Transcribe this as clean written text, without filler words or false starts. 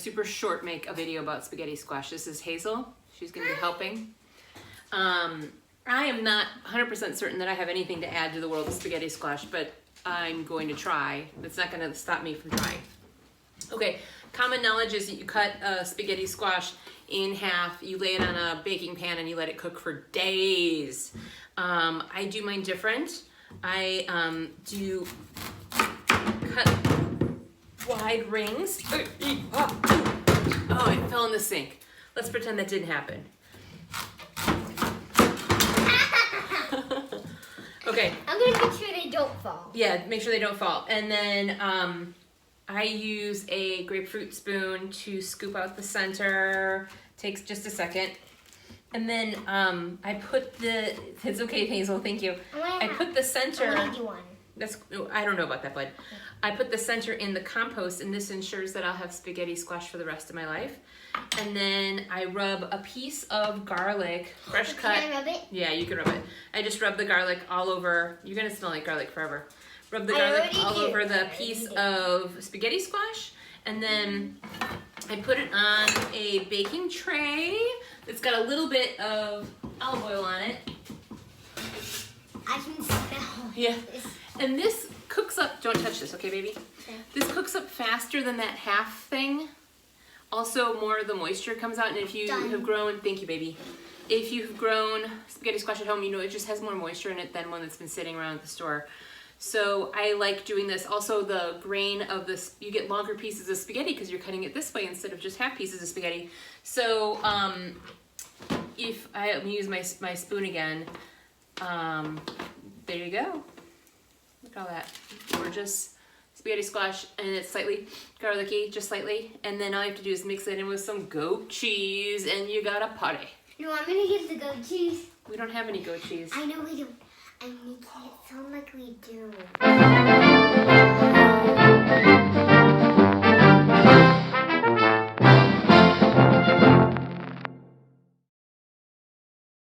super short make a video about spaghetti squash. This is Hazel. She's going to be helping. I am not 100% certain that I have anything to add to the world of spaghetti squash, but I'm going to try. That's not going to stop me from trying. Okay, common knowledge is that you cut a spaghetti squash in half, you lay it on a baking pan, and you let it cook for days. I do mine different. I do cut wide rings. Oh, I fell in the sink. Let's pretend that didn't happen. Okay. I'm gonna make sure they don't fall. Yeah, make sure they don't fall. And then I use a grapefruit spoon to scoop out the center. Takes just a second. And then I put the, it's okay, Hazel, thank you. I put the center. I need you one. I don't know about that, bud. I put the center in the compost, and this ensures that I'll have spaghetti squash for the rest of my life. And then I rub a piece of garlic, fresh cut. Can I rub it? Yeah, you can rub it. I just rub the garlic all over. You're gonna smell like garlic forever. Rub the garlic all over the piece of spaghetti squash, and then I put it on a baking tray that's got a little bit of olive oil on it. I can smell. Yeah. And this cooks up, don't touch this, okay, baby? Okay. This cooks up faster than that half thing. Also, more of the moisture comes out, and if you have grown, thank you, baby. If you've grown spaghetti squash at home, you know it just has more moisture in it than one that's been sitting around at the store. So I like doing this. Also, the grain of this, you get longer pieces of spaghetti because you're cutting it this way instead of just half pieces of spaghetti. So if I use my spoon again, there you go. Look at all that gorgeous spaghetti squash, and it's slightly garlicky, just slightly. And then all you have to do is mix it in with some goat cheese, and you got a pate. You want me to get the goat cheese? We don't have any goat cheese. I know we do. I'm making it sound like we do.